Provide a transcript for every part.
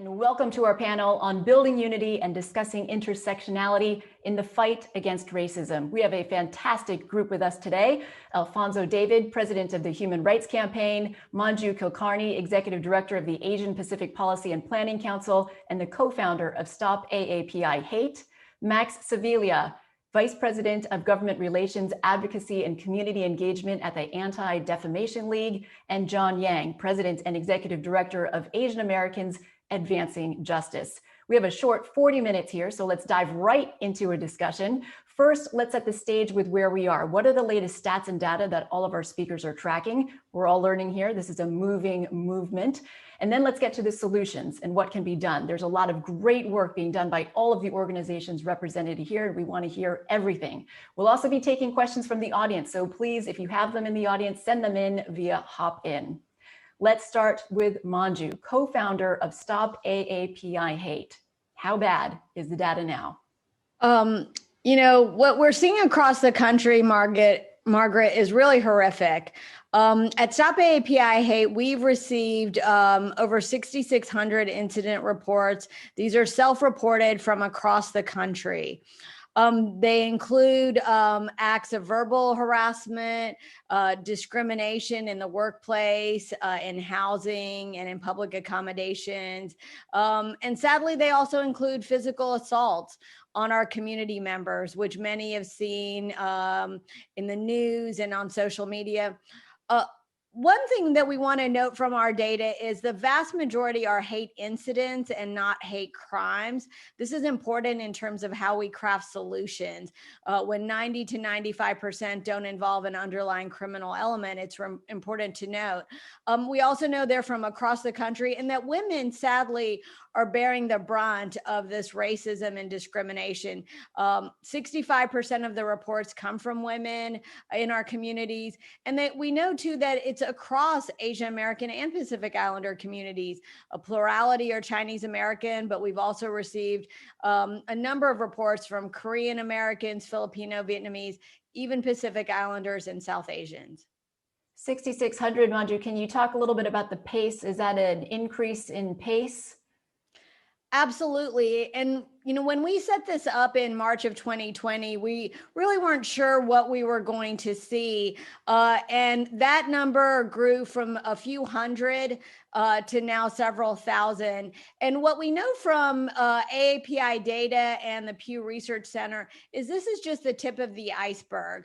And welcome to our panel on building unity and discussing intersectionality in the fight against racism. We have a fantastic group with us today. Alphonso David, President of the Human Rights Campaign, Manjusha Kulkarni, Executive Director of the Asian Pacific Policy and Planning Council, and the co-founder of StopAAPIHate, Max Sevillia, Vice President of Government Relations, Advocacy, and Community Engagement at the Anti-Defamation League, and John Yang, President and Executive Director of Asian Americans Advancing Justice. We have a short 40 minutes here, so let's dive right into a discussion. First, let's set the stage with where we are. What are the latest stats and data that all of our speakers are tracking? We're all learning here. This is a moving movement. And then let's get to the solutions and what can be done. There's a lot of great work being done by all of the organizations represented here. We want to hear everything. We'll also be taking questions from the audience. So please, if you have them in the audience, send them in via Hop-In. Let's start with Manju, co-founder of StopAAPIHate. How bad is the data now? You know, what we're seeing across the country, Margaret, is really horrific. At StopAAPIHate, we've received over 6,600 incident reports. These are self-reported from across the country. They include acts of verbal harassment, discrimination in the workplace, in housing, and in public accommodations. And sadly, they also include physical assaults on our community members, which many have seen in the news and on social media. One thing that we want to note from our data is the vast majority are hate incidents and not hate crimes. This is important in terms of how we craft solutions. When 90 to 95% don't involve an underlying criminal element, it's important to note. We also know they're from across the country and that women, sadly, are bearing the brunt of this racism and discrimination. 65% of the reports come from women in our communities. And that we know too that it's across Asian American and Pacific Islander communities. A plurality are Chinese American, but we've also received a number of reports from Korean Americans, Filipino, Vietnamese, even Pacific Islanders and South Asians. 6,600, Manju, can you talk a little bit about the pace? Is that an increase in pace? Absolutely. And, you know, when we set this up in March of 2020, we really weren't sure what we were going to see. And that number grew from a few hundred to now several thousand. And what we know from AAPI data and the Pew Research Center is this is just the tip of the iceberg.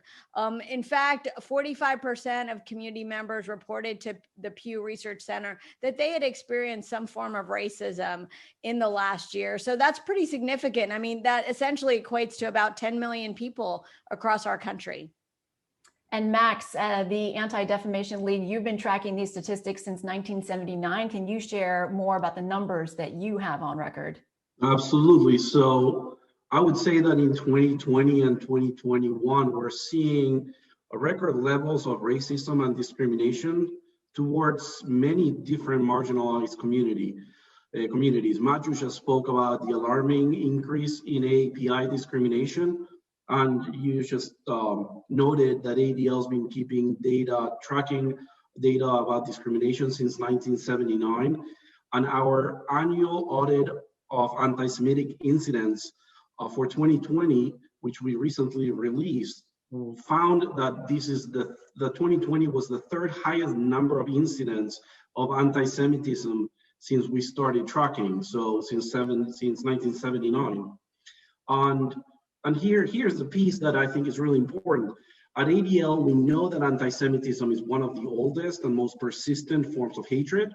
In fact, 45% of community members reported to the Pew Research Center that they had experienced some form of racism in the last year. So that's pretty significant. I mean, that essentially equates to about 10 million people across our country. And Max, the Anti-Defamation League, you've been tracking these statistics since 1979. Can you share more about the numbers that you have on record? Absolutely. So I would say that in 2020 and 2021, we're seeing record levels of racism and discrimination towards many different marginalized communities. Manjusha spoke about the alarming increase in AAPI discrimination. And you just noted that ADL has been keeping tracking data about discrimination since 1979. And our annual audit of anti-Semitic incidents for 2020, which we recently released, found that this is the 2020 was the third highest number of incidents of anti-Semitism since we started tracking, so since 1979. And here's the piece that I think is really important. At ADL, we know that anti-Semitism is one of the oldest and most persistent forms of hatred.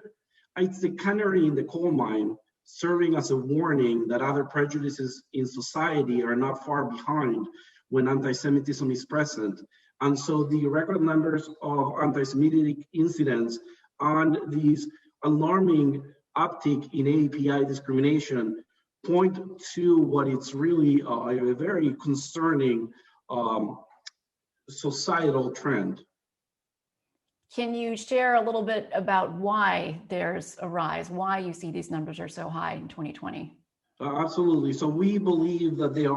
It's the canary in the coal mine, serving as a warning that other prejudices in society are not far behind when anti-Semitism is present. And so the record numbers of anti-Semitic incidents and these alarming uptick in AAPI discrimination point to what it's really a very concerning societal trend. Can you share a little bit about why there's a rise, why you see these numbers are so high in 2020? Absolutely. So we believe that there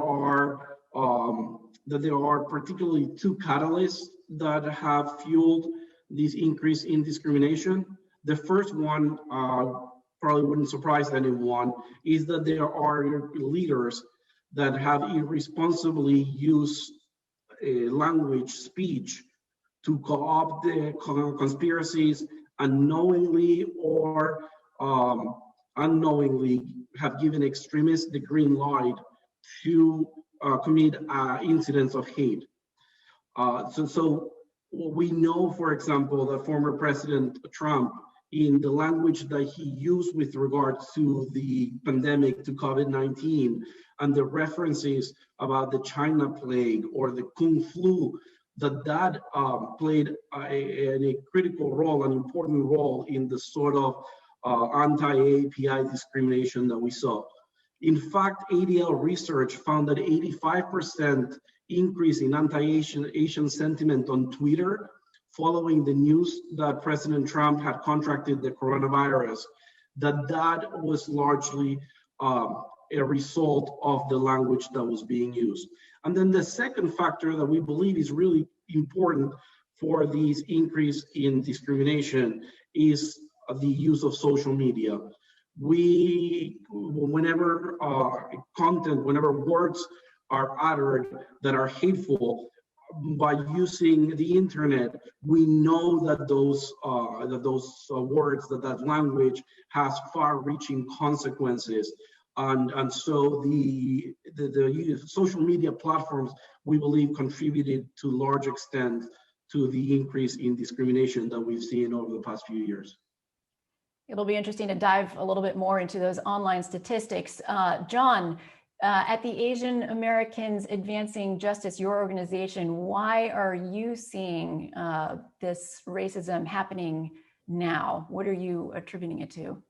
are particularly two catalysts that have fueled this increase in discrimination. The first one probably wouldn't surprise anyone, is that there are leaders that have irresponsibly used language, speech, to co-opt the conspiracies, and knowingly or unknowingly have given extremists the green light to commit incidents of hate. So we know, for example, that former President Trump, in the language that he used with regard to the pandemic, to COVID-19, and the references about the China plague or the Kung flu, that played a critical role, an important role in the sort of anti-AAPI discrimination that we saw. In fact, ADL research found that 85% increase in anti-Asian sentiment on Twitter following the news that President Trump had contracted the coronavirus, that was largely a result of the language that was being used. And then the second factor that we believe is really important for these increase in discrimination is the use of social media. Whenever whenever words are uttered that are hateful, by using the internet, we know that those words, that language has far-reaching consequences, and so the social media platforms, we believe, contributed to large extent to the increase in discrimination that we've seen over the past few years. It'll be interesting to dive a little bit more into those online statistics. John, at the Asian Americans Advancing Justice, your organization, why are you seeing this racism happening now? What are you attributing it to?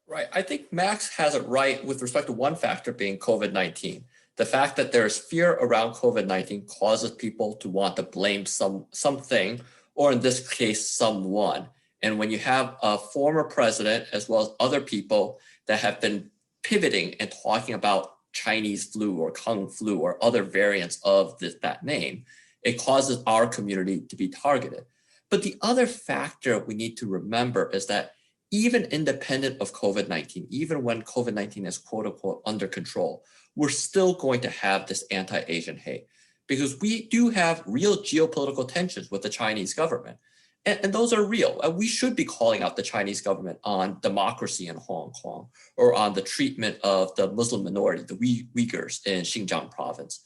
Right. I think Max has it right with respect to one factor being COVID-19. The fact that there's fear around COVID-19 causes people to want to blame something, or in this case, someone. And when you have a former president, as well as other people that have been pivoting and talking about Chinese flu or Kung flu or other variants of that name, it causes our community to be targeted. But the other factor we need to remember is that even independent of COVID-19, even when COVID-19 is quote unquote under control, we're still going to have this anti-Asian hate, because we do have real geopolitical tensions with the Chinese government. And those are real. We should be calling out the Chinese government on democracy in Hong Kong, or on the treatment of the Muslim minority, the Uyghurs in Xinjiang province.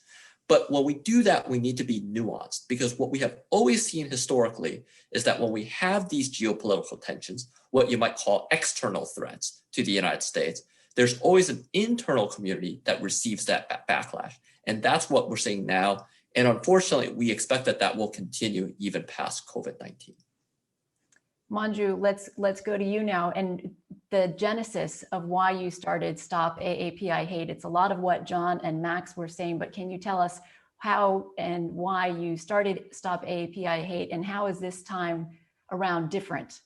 But when we do that, we need to be nuanced, because what we have always seen historically is that when we have these geopolitical tensions, what you might call external threats to the United States, there's always an internal community that receives that backlash. And that's what we're seeing now. And unfortunately, we expect that that will continue even past COVID-19. Manju, let's go to you now, and the genesis of why you started StopAAPIHate. It's a lot of what John and Max were saying, but can you tell us how and why you started StopAAPIHate, and how is this time around different?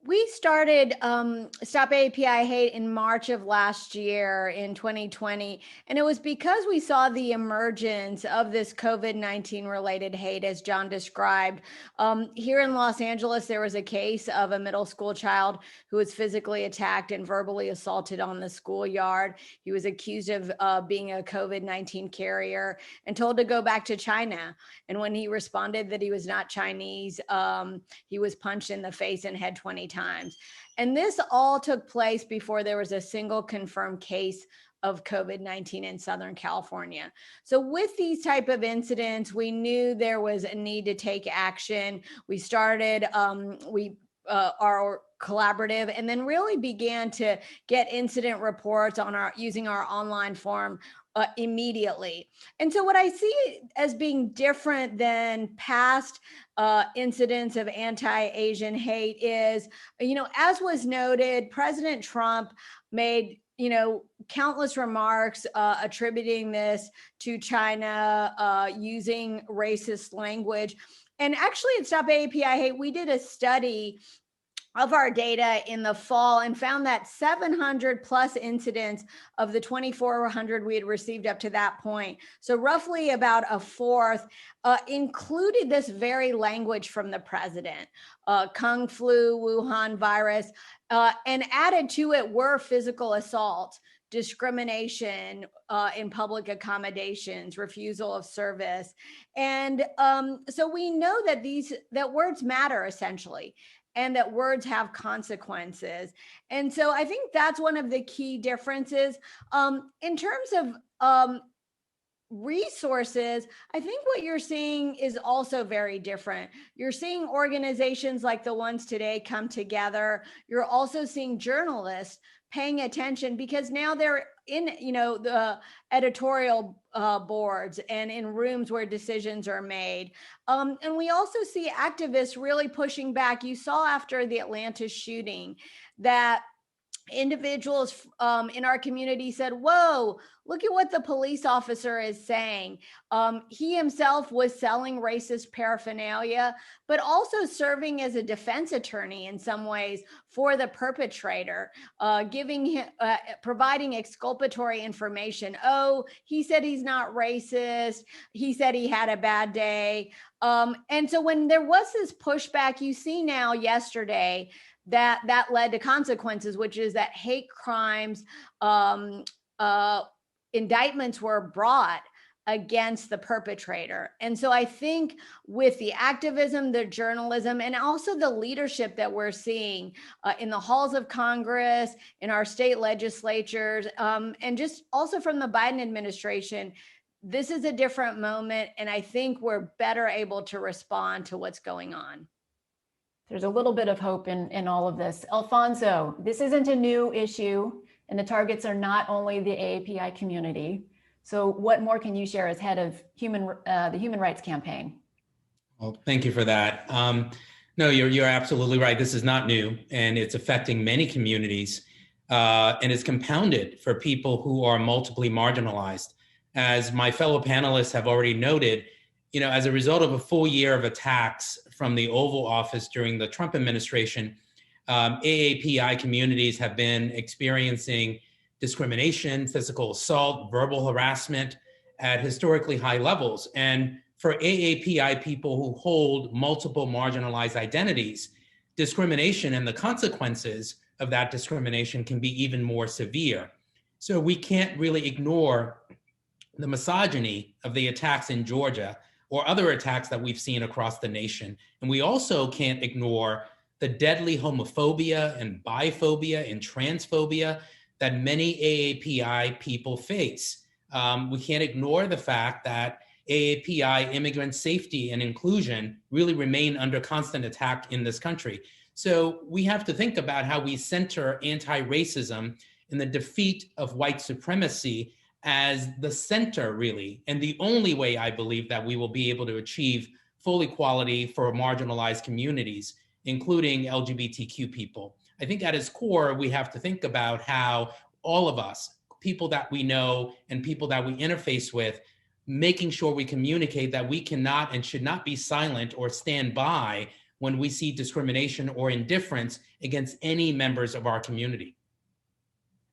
We started StopAAPIHate in March of last year, in 2020, and it was because we saw the emergence of this COVID-19 related hate, as John described. Here in Los Angeles, there was a case of a middle school child who was physically attacked and verbally assaulted on the schoolyard. He was accused of being a COVID-19 carrier and told to go back to China. And when he responded that he was not Chinese, he was punched in the face and head 20 times. And this all took place before there was a single confirmed case of COVID-19 in Southern California. So with these type of incidents, we knew there was a need to take action. We started our collaborative, and then really began to get incident reports on using our online form immediately. And so what I see as being different than past incidents of anti-Asian hate is, as was noted, President Trump made countless remarks attributing this to China, using racist language. And actually at StopAAPIHate, we did a study of our data in the fall and found that 700 plus incidents of the 2,400 we had received up to that point, so roughly about a fourth, included this very language from the president, Kung flu, Wuhan virus, and added to it were physical assault, discrimination in public accommodations, refusal of service. And so we know that words matter essentially, and that words have consequences. And so I think that's one of the key differences. In terms of resources, I think what you're seeing is also very different. You're seeing organizations like the ones today come together. You're also seeing journalists paying attention because now they're in, the editorial boards and in rooms where decisions are made. And we also see activists really pushing back. You saw after the Atlanta shooting that individuals in our community said, whoa, look at what the police officer is saying. He himself was selling racist paraphernalia, but also serving as a defense attorney in some ways for the perpetrator, providing exculpatory information. Oh, he said he's not racist. He said he had a bad day. And so when there was this pushback, you see now yesterday that led to consequences, which is that hate crimes indictments were brought against the perpetrator. And so I think with the activism, the journalism, and also the leadership that we're seeing in the halls of Congress, in our state legislatures, and just also from the Biden administration, this is a different moment. And I think we're better able to respond to what's going on. There's a little bit of hope in all of this. Alphonso, this isn't a new issue, and the targets are not only the AAPI community. So what more can you share as head of the Human Rights Campaign? Well, thank you for that. No, you're absolutely right. This is not new, and it's affecting many communities, and it's compounded for people who are multiply marginalized. As my fellow panelists have already noted, as a result of a full year of attacks from the Oval Office during the Trump administration, AAPI communities have been experiencing discrimination, physical assault, verbal harassment at historically high levels. And for AAPI people who hold multiple marginalized identities, discrimination and the consequences of that discrimination can be even more severe. So we can't really ignore the misogyny of the attacks in Georgia or other attacks that we've seen across the nation. And we also can't ignore the deadly homophobia and biphobia and transphobia that many AAPI people face. We can't ignore the fact that AAPI immigrant safety and inclusion really remain under constant attack in this country. So we have to think about how we center anti-racism and the defeat of white supremacy as the center, really, and the only way I believe that we will be able to achieve full equality for marginalized communities, including LGBTQ people. I think at its core, we have to think about how all of us, people that we know and people that we interface with, making sure we communicate that we cannot and should not be silent or stand by when we see discrimination or indifference against any members of our community.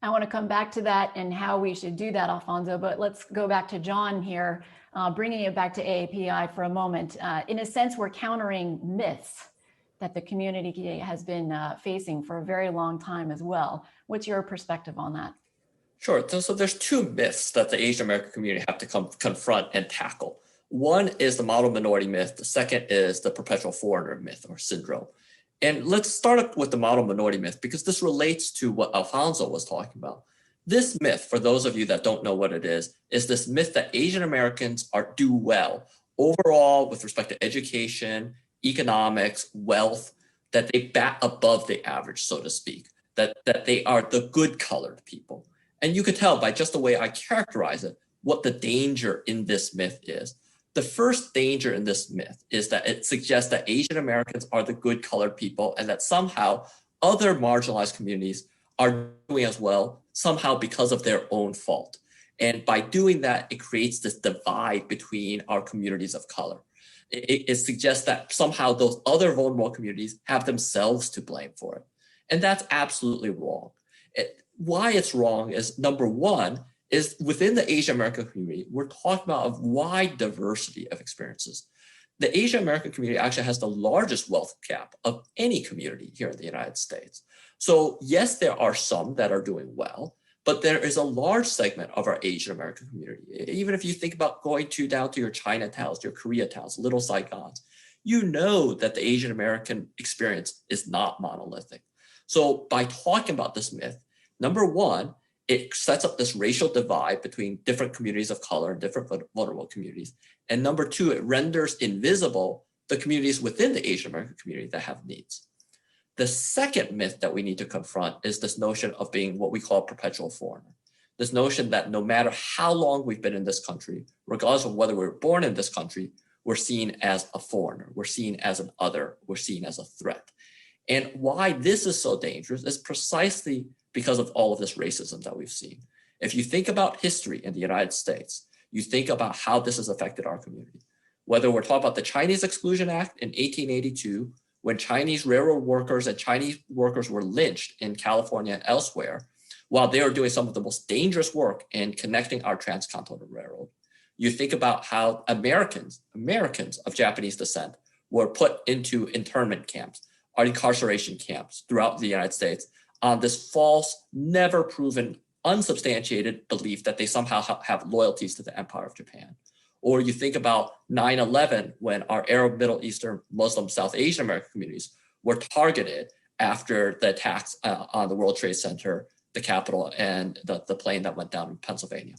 I want to come back to that and how we should do that, Alphonso, but let's go back to John here, bringing it back to AAPI for a moment. In a sense, we're countering myths that the community has been facing for a very long time as well. What's your perspective on that? Sure. So there's two myths that the Asian American community have to confront and tackle. One is the model minority myth. The second is the perpetual foreigner myth or syndrome. And let's start with the model minority myth, because this relates to what Alphonso was talking about. This myth, for those of you that don't know what it is this myth that Asian Americans do well overall with respect to education, economics, wealth, that they bat above the average, so to speak, that they are the good colored people. And you could tell by just the way I characterize it, what the danger in this myth is. The first danger in this myth is that it suggests that Asian Americans are the good colored people and that somehow other marginalized communities are doing as well, somehow because of their own fault. And by doing that, it creates this divide between our communities of color. It suggests that somehow those other vulnerable communities have themselves to blame for it. And that's absolutely wrong. Why it's wrong is, number one, is within the Asian American community, we're talking about a wide diversity of experiences. The Asian American community actually has the largest wealth gap of any community here in the United States. So yes, there are some that are doing well, but there is a large segment of our Asian American community. Even if you think about going down to your Chinatowns, your Koreatowns, little Saigons, you know that the Asian American experience is not monolithic. So by talking about this myth, number one, it sets up this racial divide between different communities of color and different vulnerable communities. And number two, it renders invisible the communities within the Asian American community that have needs. The second myth that we need to confront is this notion of being what we call a perpetual foreigner. This notion that no matter how long we've been in this country, regardless of whether we're born in this country, we're seen as a foreigner, we're seen as an other, we're seen as a threat. And why this is so dangerous is precisely because of all of this racism that we've seen. If you think about history in the United States, you think about how this has affected our community. Whether we're talking about the Chinese Exclusion Act in 1882, when Chinese railroad workers and Chinese workers were lynched in California and elsewhere, while they were doing some of the most dangerous work in connecting our transcontinental railroad. You think about how Americans of Japanese descent were put into internment camps, or incarceration camps throughout the United States on this false, never proven, unsubstantiated belief that they somehow have loyalties to the Empire of Japan. Or you think about 9/11, when our Arab, Middle Eastern, Muslim, South Asian American communities were targeted after the attacks on the World Trade Center, the Capitol, and the plane that went down in Pennsylvania.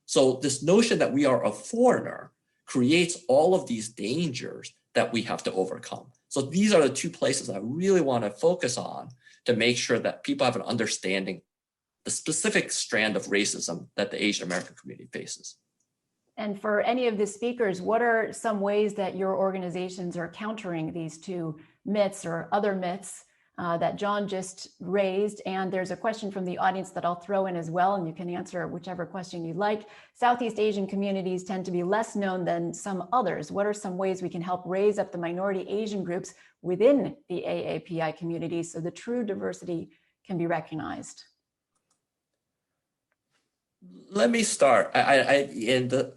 So this notion that we are a foreigner creates all of these dangers that we have to overcome. So these are the two places I really want to focus on to make sure that people have an understanding the specific strand of racism that the Asian American community faces. And for any of the speakers, what are some ways that your organizations are countering these two myths or other myths that John just raised? And there's a question from the audience that I'll throw in as well, and you can answer whichever question you like. Southeast Asian communities tend to be less known than some others. What are some ways we can help raise up the minority Asian groups within the AAPI community so the true diversity can be recognized? Let me start. In the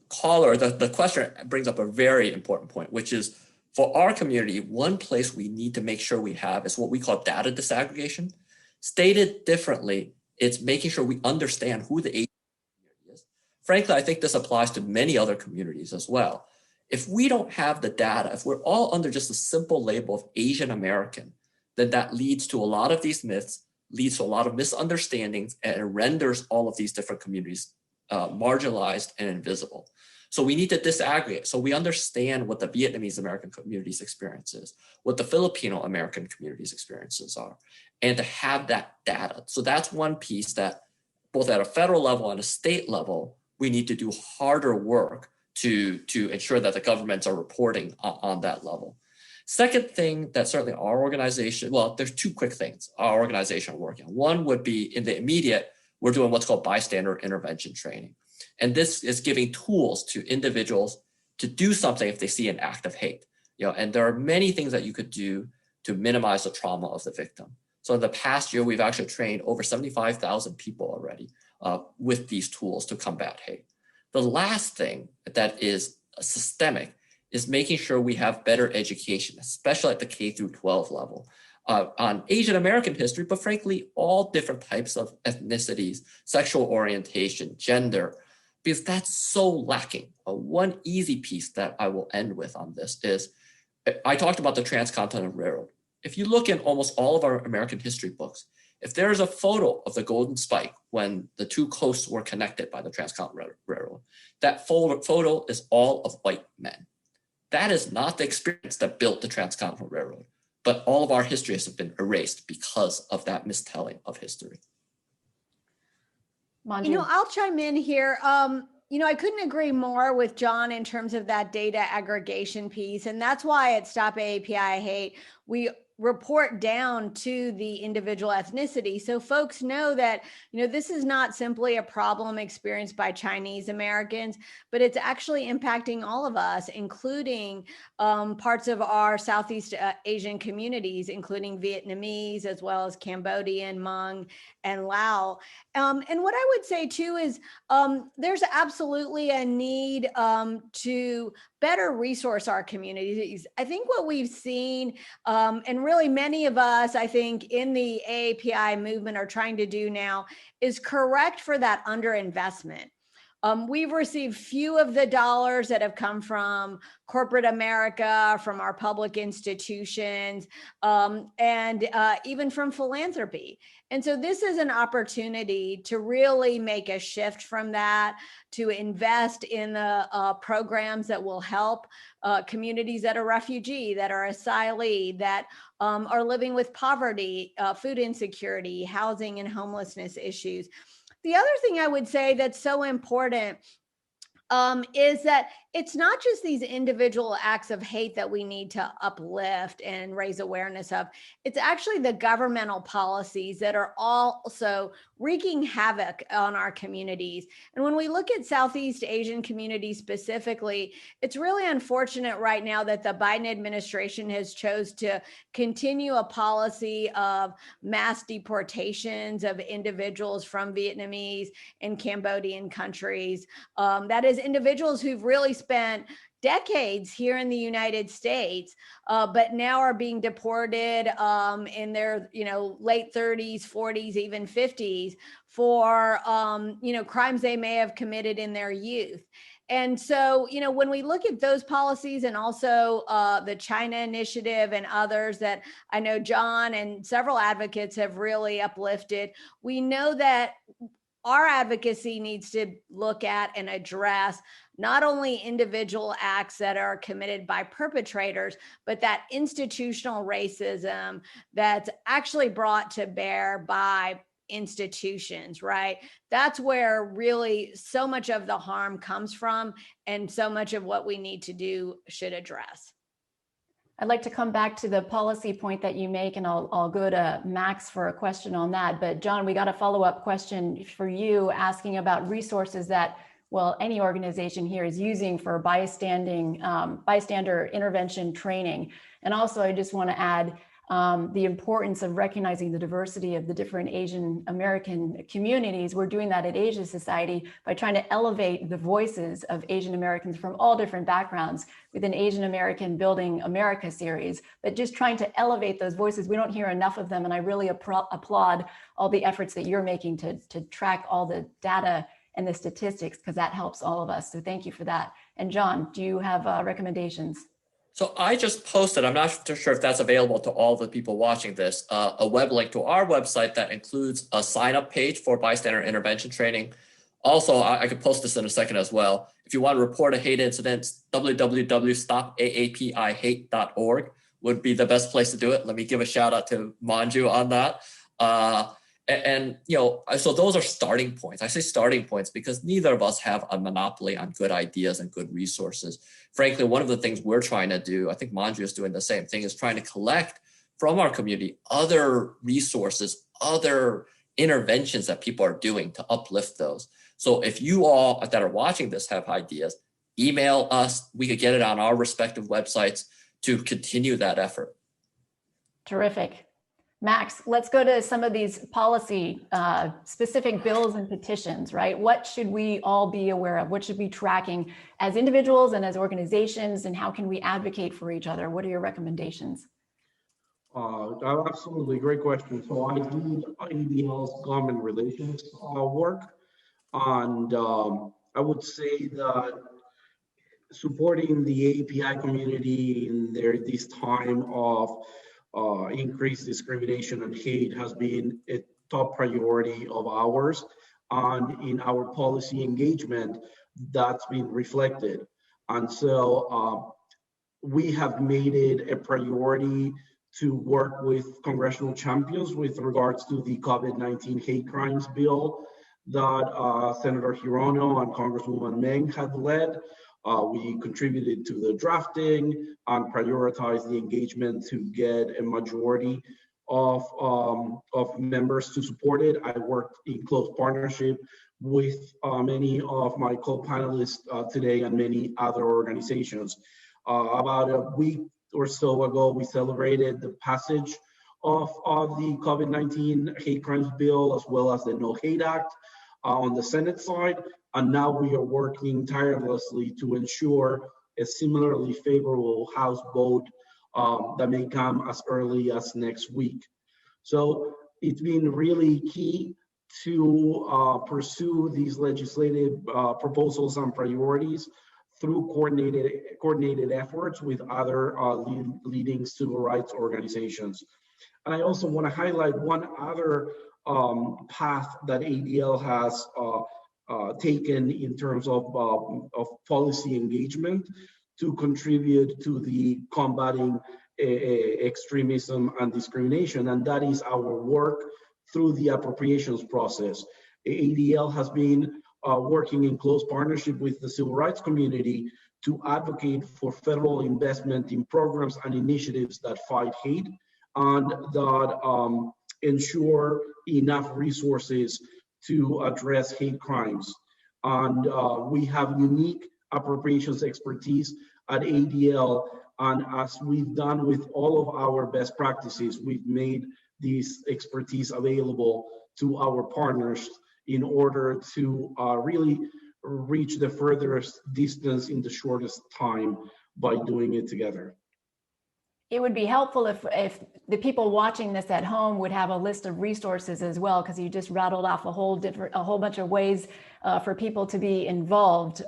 caller, the question brings up a very important point, which is, for our community, one place we need to make sure we have is what we call data disaggregation. Stated differently, it's making sure we understand who the Asian community is. Frankly, I think this applies to many other communities as well. If we don't have the data, if we're all under just a simple label of Asian American, then that leads to a lot of these myths, leads to a lot of misunderstandings, and it renders all of these different communities marginalized and invisible. So we need to disaggregate. So we understand what the Vietnamese American community's experience is, what the Filipino American community's experiences are, and to have that data. So that's one piece that both at a federal level and a state level, we need to do harder work to ensure that the governments are reporting on that level. Second thing that certainly our organization, well, there's two quick things our organization are working on. One would be in the immediate, we're doing what's called bystander intervention training. And this is giving tools to individuals to do something if they see an act of hate. And there are many things that you could do to minimize the trauma of the victim. So in the past year, we've actually trained over 75,000 people already with these tools to combat hate. The last thing that is systemic is making sure we have better education, especially at the K through 12 level, on Asian American history, but frankly, all different types of ethnicities, sexual orientation, gender, because that's so lacking. One easy piece that I will end with on this is, I talked about the Transcontinental Railroad. If you look in almost all of our American history books, if there is a photo of the Golden Spike when the two coasts were connected by the Transcontinental Railroad, that photo is all of white men. That is not the experience that built the Transcontinental Railroad, but all of our histories have been erased because of that mistelling of history. Manju. I'll chime in here. I couldn't agree more with John in terms of that data aggregation piece. And that's why at StopAAPIHate, we report down to the individual ethnicity. So folks know that, this is not simply a problem experienced by Chinese Americans, but it's actually impacting all of us, including parts of our Southeast Asian communities, including Vietnamese, as well as Cambodian, Hmong, and Lao. And what I would say too is there's absolutely a need to better resource our communities. I think what we've seen, and really many of us, I think, in the AAPI movement are trying to do now, is correct for that underinvestment. We've received few of the dollars that have come from corporate America, from our public institutions, and even from philanthropy. And so this is an opportunity to really make a shift from that, to invest in the programs that will help communities that are refugee, that are asylee, that are living with poverty, food insecurity, housing and homelessness issues. The other thing I would say that's so important is that it's not just these individual acts of hate that we need to uplift and raise awareness of. It's actually the governmental policies that are also wreaking havoc on our communities. And when we look at Southeast Asian communities specifically, it's really unfortunate right now that the Biden administration has chose to continue a policy of mass deportations of individuals from Vietnamese and Cambodian countries. That is individuals who've really spent decades here in the United States, but now are being deported in their late 30s, 40s, even 50s for crimes they may have committed in their youth. And so, when we look at those policies and also the China Initiative and others that I know John and several advocates have really uplifted, we know that our advocacy needs to look at and address not only individual acts that are committed by perpetrators, but that institutional racism that's actually brought to bear by institutions, right? That's where really so much of the harm comes from, and so much of what we need to do should address. I'd like to come back to the policy point that you make, and I'll go to Max for a question on that. But John, we got a follow-up question for you asking about resources that, well, any organization here is using for bystander intervention training. And also, I just want to add the importance of recognizing the diversity of the different Asian American communities. We're doing that at Asia Society by trying to elevate the voices of Asian Americans from all different backgrounds with an Asian American Building America series, but just trying to elevate those voices. We don't hear enough of them, and I really applaud all the efforts that you're making to track all the data and the statistics, because that helps all of us. So thank you for that. And John, do you have recommendations? So I just posted, I'm not sure if that's available to all the people watching this, a web link to our website that includes a sign-up page for bystander intervention training. Also, I could post this in a second as well. If you want to report a hate incident, www.stopaapihate.org would be the best place to do it. Let me give a shout out to Manju on that. So those are starting points. I say starting points because neither of us have a monopoly on good ideas and good resources. Frankly, one of the things we're trying to do, I think Manju is doing the same thing, is trying to collect from our community other resources, other interventions that people are doing to uplift those. So if you all that are watching this have ideas, email us. We could get it on our respective websites to continue that effort. Terrific. Max, let's go to some of these policy specific bills and petitions, right? What should we all be aware of? What should we be tracking as individuals and as organizations, and how can we advocate for each other? What are your recommendations? Absolutely, great question. So I do IDL's government relations work, and I would say that supporting the API community in this time of increased discrimination and hate has been a top priority of ours, and in our policy engagement that's been reflected. And so we have made it a priority to work with congressional champions with regards to the COVID-19 hate crimes bill that Senator Hirono and Congresswoman Meng had led. We contributed to the drafting and prioritized the engagement to get a majority of members to support it. I worked in close partnership with many of my co-panelists today and many other organizations. About a week or so ago, we celebrated the passage of the COVID-19 hate crimes bill, as well as the No Hate Act on the Senate side. And now we are working tirelessly to ensure a similarly favorable House vote that may come as early as next week. So it's been really key to pursue these legislative proposals and priorities through coordinated efforts with other leading civil rights organizations. And I also want to highlight one other path that ADL has taken in terms of policy engagement to contribute to the combating extremism and discrimination, and that is our work through the appropriations process. ADL has been working in close partnership with the civil rights community to advocate for federal investment in programs and initiatives that fight hate and that ensure enough resources to address hate crimes. And we have unique appropriations expertise at ADL, and as we've done with all of our best practices, we've made this expertise available to our partners in order to really reach the furthest distance in the shortest time by doing it together. It would be helpful if the people watching this at home would have a list of resources as well, because you just rattled off a whole bunch of ways for people to be involved.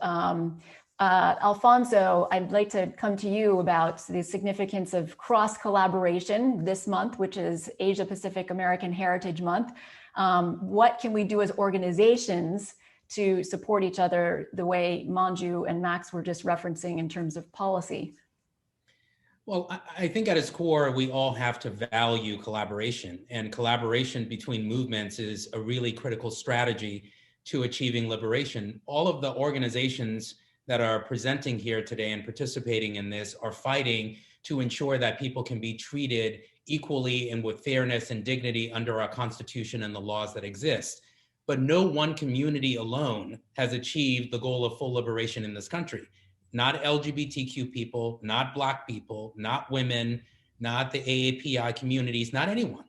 Alphonso, I'd like to come to you about the significance of cross-collaboration this month, which is Asia Pacific American Heritage Month. What can we do as organizations to support each other the way Manju and Max were just referencing in terms of policy? Well, I think at its core, we all have to value collaboration, and collaboration between movements is a really critical strategy to achieving liberation. All of the organizations that are presenting here today and participating in this are fighting to ensure that people can be treated equally and with fairness and dignity under our Constitution and the laws that exist. But no one community alone has achieved the goal of full liberation in this country. Not LGBTQ people, not Black people, not women, not the AAPI communities, not anyone.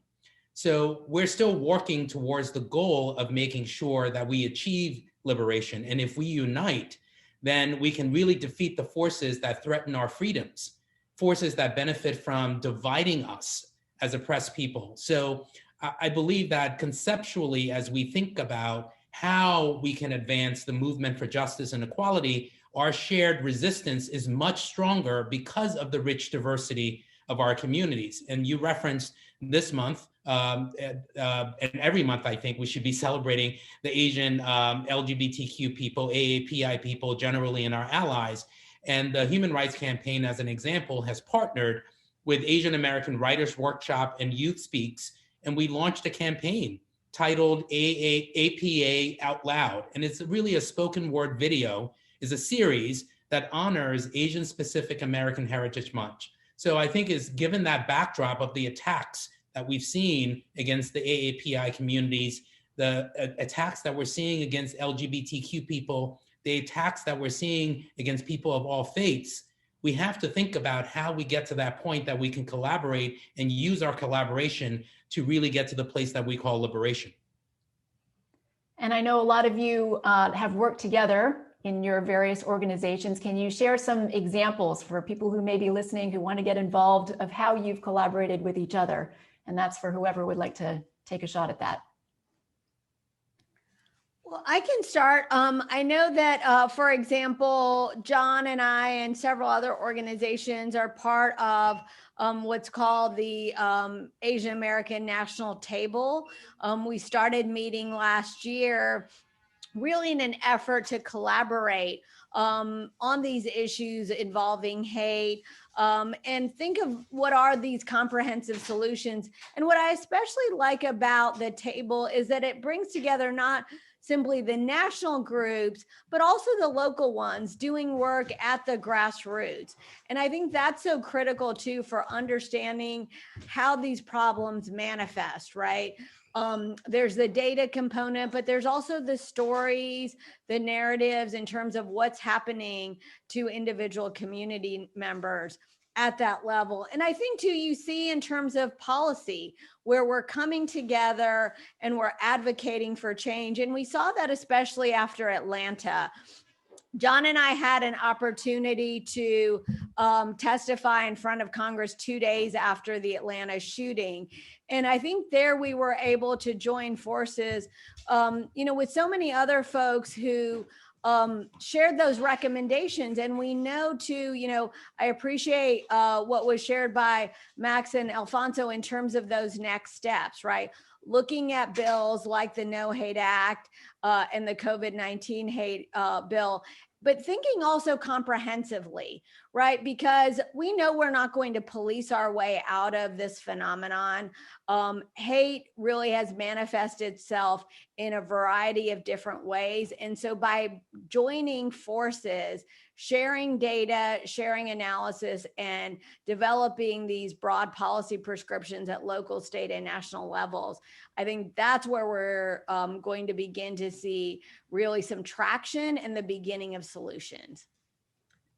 So we're still working towards the goal of making sure that we achieve liberation. And if we unite, then we can really defeat the forces that threaten our freedoms, forces that benefit from dividing us as oppressed people. So I believe that conceptually, as we think about how we can advance the movement for justice and equality, our shared resistance is much stronger because of the rich diversity of our communities. And you referenced this month, and every month I think we should be celebrating the Asian LGBTQ people, AAPI people generally, and our allies. And the Human Rights Campaign, as an example, has partnered with Asian American Writers Workshop and Youth Speaks, and we launched a campaign titled APA Out Loud. And it's really a spoken word video, is a series that honors Asian Pacific American Heritage Month. So I think is given that backdrop of the attacks that we've seen against the AAPI communities, the attacks that we're seeing against LGBTQ people, the attacks that we're seeing against people of all faiths, we have to think about how we get to that point that we can collaborate and use our collaboration to really get to the place that we call liberation. And I know a lot of you have worked together in your various organizations. Can you share some examples for people who may be listening, who want to get involved, of how you've collaborated with each other? And that's for whoever would like to take a shot at that. Well, I can start. I know that, for example, John and I and several other organizations are part of what's called the Asian American National Table. We started meeting last year really in an effort to collaborate on these issues involving hate, and think of what are these comprehensive solutions. And what I especially like about the table is that it brings together not simply the national groups, but also the local ones doing work at the grassroots. And I think that's so critical too for understanding how these problems manifest, right? There's the data component, but there's also the stories, the narratives in terms of what's happening to individual community members at that level. And I think too, you see in terms of policy, where we're coming together and we're advocating for change. And we saw that especially after Atlanta. John and I had an opportunity to testify in front of Congress 2 days after the Atlanta shooting. And I think there we were able to join forces, with so many other folks who shared those recommendations. And we know too, I appreciate what was shared by Max and Alphonso in terms of those next steps, right? Looking at bills like the No Hate Act and the COVID-19 hate bill, but thinking also comprehensively, right? Because we know we're not going to police our way out of this phenomenon. Hate really has manifested itself in a variety of different ways. And so by joining forces, sharing data, sharing analysis, and developing these broad policy prescriptions at local, state, and national levels, I think that's where we're going to begin to see really some traction and the beginning of solutions.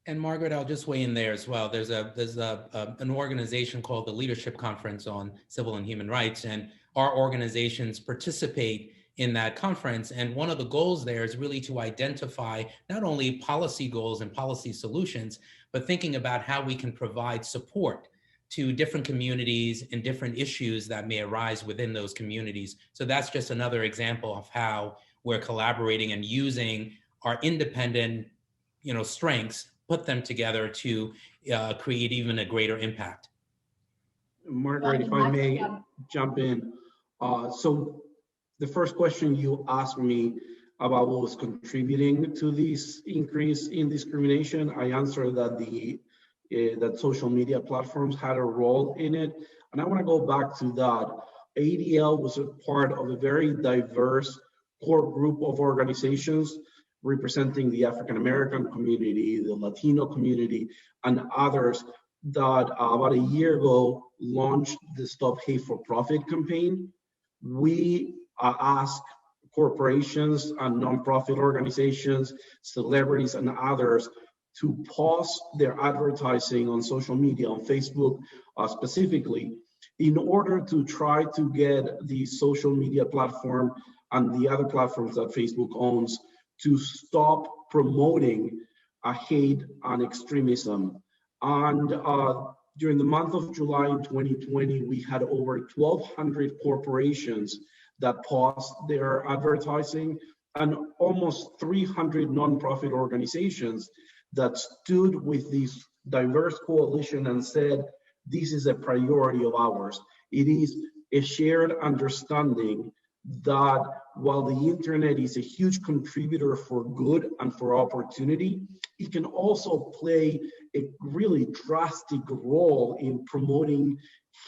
And Margaret, I'll just weigh in there as well. There's an organization called the Leadership Conference on Civil and Human Rights, and our organizations participate in that conference. And one of the goals there is really to identify not only policy goals and policy solutions, but thinking about how we can provide support to different communities and different issues that may arise within those communities. So that's just another example of how we're collaborating and using our independent, strengths, put them together to create even a greater impact. Margaret, if I may jump in. So the first question you asked me about what was contributing to this increase in discrimination, I answered that that social media platforms had a role in it. And I want to go back to that. ADL was a part of a very diverse core group of organizations representing the African American community, the Latino community, and others that about a year ago launched the Stop Hate for Profit campaign. We asked corporations and nonprofit organizations, celebrities, and others to pause their advertising on social media, on Facebook specifically, in order to try to get the social media platform and the other platforms that Facebook owns to stop promoting hate and extremism. And during the month of July in 2020, we had over 1,200 corporations that paused their advertising and almost 300 nonprofit organizations that stood with this diverse coalition and said, this is a priority of ours. It is a shared understanding that while the internet is a huge contributor for good and for opportunity, it can also play a really drastic role in promoting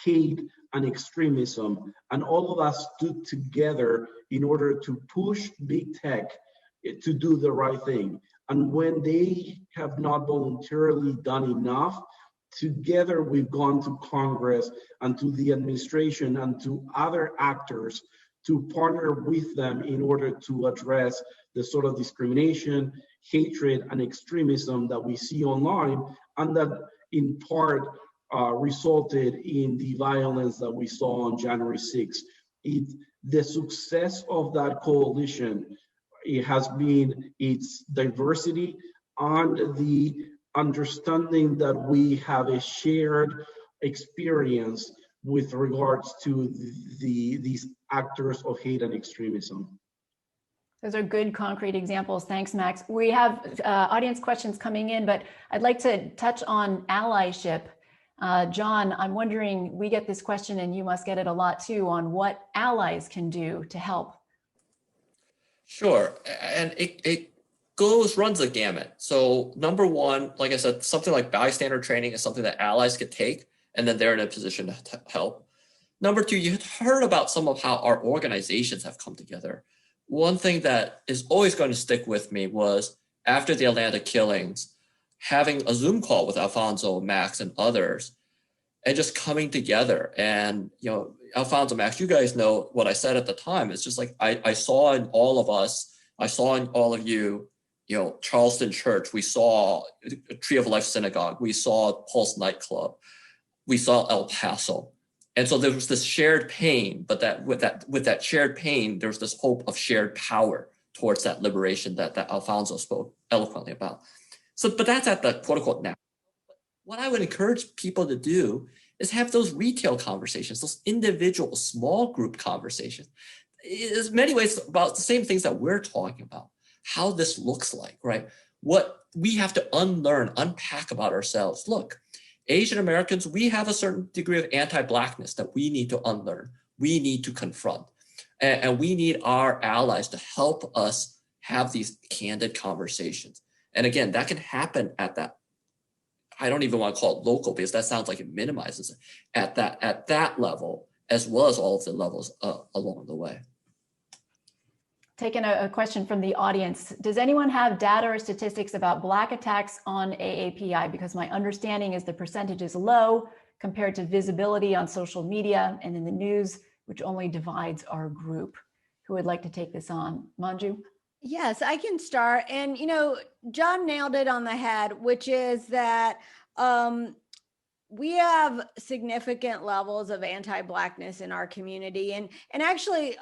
hate and extremism. And all of us stood together in order to push big tech to do the right thing. And when they have not voluntarily done enough, together we've gone to Congress and to the administration and to other actors to partner with them in order to address the sort of discrimination, hatred, and extremism that we see online, and that in part resulted in the violence that we saw on January 6th. The success of that coalition, it has been its diversity and the understanding that we have a shared experience with regards to these actors of hate and extremism. Those are good concrete examples. Thanks, Max. We have audience questions coming in, but I'd like to touch on allyship. John, I'm wondering, we get this question and you must get it a lot too, on what allies can do to help. Sure, and it runs the gamut. So number one, like I said, something like bystander training is something that allies could take, and then they're in a position to help. Number two, you heard about some of how our organizations have come together. One thing that is always going to stick with me was after the Atlanta killings, having a Zoom call with Alphonso, Max, and others, and just coming together. And, Alphonso, Max, you guys know what I said at the time. It's just like I saw in all of us, I saw in all of you, Charleston Church, we saw Tree of Life Synagogue, we saw Pulse Nightclub, we saw El Paso. And so there was this shared pain, but with that shared pain, there was this hope of shared power towards that liberation that Alphonso spoke eloquently about. So, but that's at the quote unquote now. What I would encourage people to do is have those retail conversations, those individual small group conversations. In many ways about the same things that we're talking about, how this looks like, right? What we have to unlearn, unpack about ourselves. Look, Asian Americans, we have a certain degree of anti-Blackness that we need to unlearn, we need to confront, and we need our allies to help us have these candid conversations. And again, that can happen at that, I don't even want to call it local because that sounds like it minimizes it, at that level, as well as all of the levels along the way. Taking a question from the audience. Does anyone have data or statistics about Black attacks on AAPI? Because my understanding is the percentage is low compared to visibility on social media and in the news, which only divides our group. Who would like to take this on? Manju? Yes, I can start. And, John nailed it on the head, which is that we have significant levels of anti-Blackness in our community. And actually,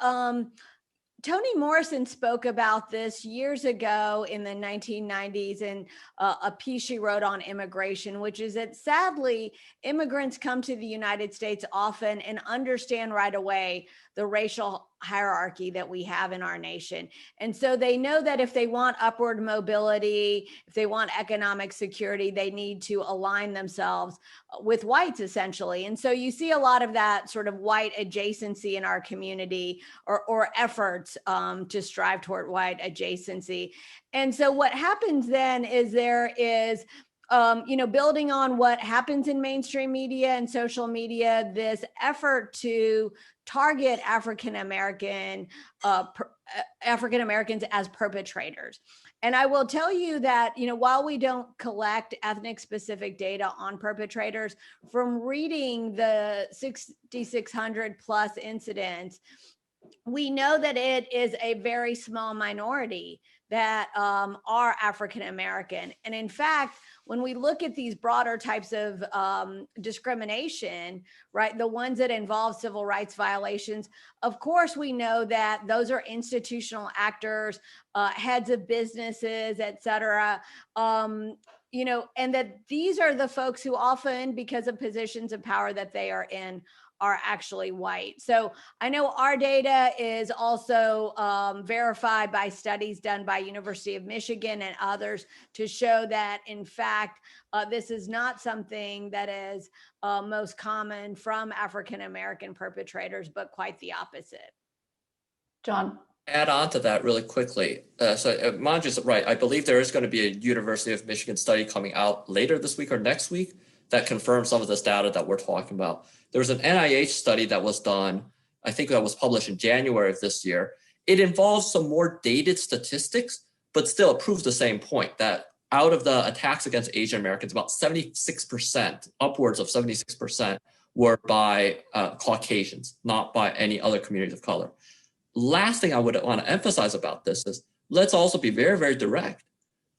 Toni Morrison spoke about this years ago in the 1990s in a piece she wrote on immigration, which is that sadly, immigrants come to the United States often and understand right away the racial hierarchy that we have in our nation. And so they know that if they want upward mobility, if they want economic security, they need to align themselves with whites essentially. And so you see a lot of that sort of white adjacency in our community or efforts to strive toward white adjacency. And so what happens then is there is building on what happens in mainstream media and social media, this effort to target African Americans as perpetrators. And I will tell you that, while we don't collect ethnic specific data on perpetrators, from reading the 6,600 plus incidents, we know that it is a very small minority that are African American. And in fact, when we look at these broader types of discrimination, right, the ones that involve civil rights violations, of course, we know that those are institutional actors, heads of businesses, et cetera, and that these are the folks who often, because of positions of power that they are in, are actually white. So I know our data is also verified by studies done by University of Michigan and others to show that, in fact, this is not something that is most common from African-American perpetrators, but quite the opposite. John? Add on to that really quickly. Manju's right. I believe there is going to be a University of Michigan study coming out later this week or next week that confirms some of this data that we're talking about. There was an NIH study that was done, I think that was published in January of this year. It involves some more dated statistics, but still it proves the same point that out of the attacks against Asian Americans, about 76%, upwards of 76%, were by Caucasians, not by any other communities of color. Last thing I would want to emphasize about this is let's also be very, very direct.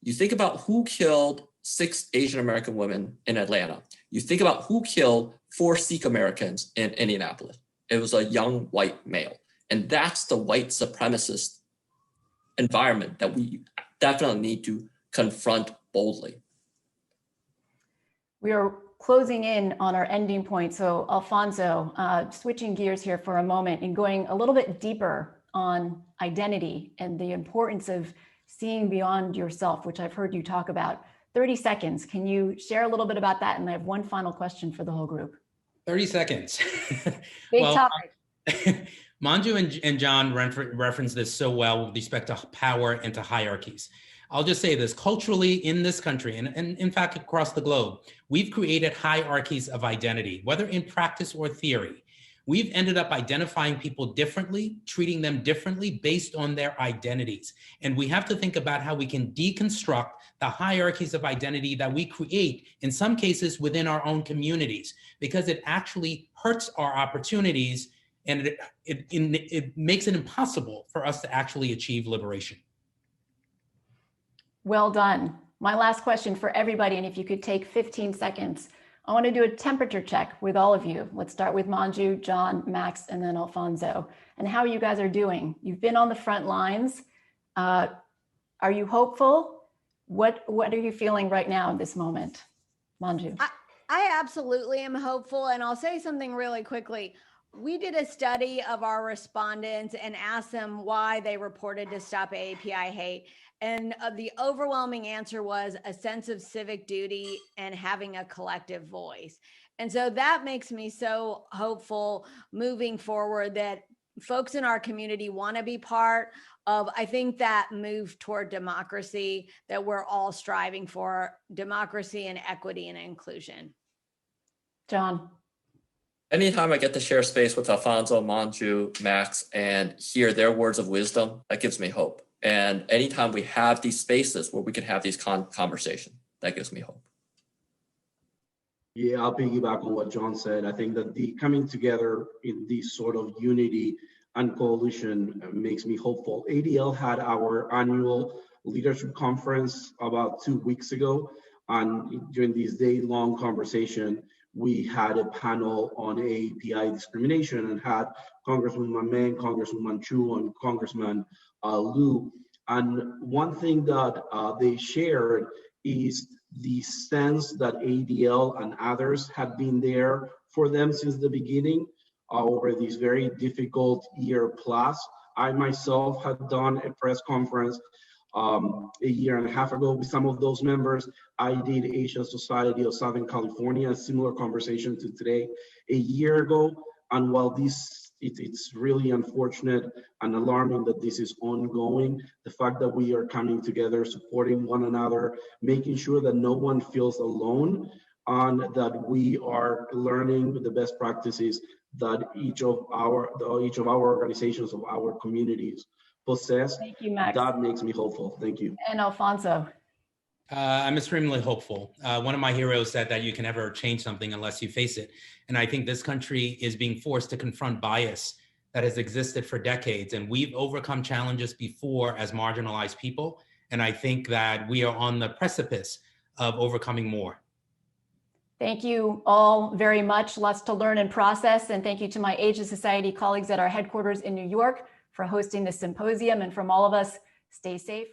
You think about who killed 6 Asian American women in Atlanta. You think about who killed 4 Sikh Americans in Indianapolis. It was a young white male. And that's the white supremacist environment that we definitely need to confront boldly. We are closing in on our ending point. So Alphonso, switching gears here for a moment and going a little bit deeper on identity and the importance of seeing beyond yourself, which I've heard you talk about. 30 seconds. Can you share a little bit about that? And I have one final question for the whole group. 30 seconds. Big topic. Manju and John referenced this so well with respect to power and to hierarchies. I'll just say this, culturally in this country, and in fact across the globe, we've created hierarchies of identity, whether in practice or theory. We've ended up identifying people differently, treating them differently based on their identities. And we have to think about how we can deconstruct the hierarchies of identity that we create, in some cases within our own communities, because it actually hurts our opportunities and it makes it impossible for us to actually achieve liberation. Well done. My last question for everybody, and if you could take 15 seconds, I want to do a temperature check with all of you. Let's start with Manju, John, Max, and then Alphonso, and how you guys are doing. You've been on the front lines. Are you hopeful? What are you feeling right now in this moment? Manju. I absolutely am hopeful, and I'll say something really quickly. We did a study of our respondents and asked them why they reported to StopAAPIHate. And the overwhelming answer was a sense of civic duty and having a collective voice. And so that makes me so hopeful moving forward that folks in our community want to be part of, I think, that move toward democracy that we're all striving for, democracy and equity and inclusion. John. Anytime I get to share space with Alphonso, Manju, Max, and hear their words of wisdom, that gives me hope. And anytime we have these spaces where we can have these conversations, that gives me hope. Yeah, I'll piggyback on what John said. I think that the coming together in this sort of unity and coalition makes me hopeful. ADL had our annual leadership conference about 2 weeks ago. And during this day-long conversation, we had a panel on AAPI discrimination and had Congresswoman Meng, Congresswoman Chu, and Congressman Liu. And one thing that they shared is the sense that ADL and others had been there for them since the beginning over this very difficult year plus. I myself had done a press conference a year and a half ago with some of those members. I did Asian Society of Southern California, a similar conversation to today, a year ago. And while it's really unfortunate and alarming that this is ongoing, the fact that we are coming together, supporting one another, making sure that no one feels alone, and that we are learning the best practices that each of our organizations of our communities possess. Thank you, Max. That makes me hopeful. Thank you. And Alphonso. I'm extremely hopeful. One of my heroes said that you can never change something unless you face it. And I think this country is being forced to confront bias that has existed for decades. And we've overcome challenges before as marginalized people. And I think that we are on the precipice of overcoming more. Thank you all very much. Lots to learn and process. And thank you to my Asian Society colleagues at our headquarters in New York for hosting this symposium. And from all of us, stay safe.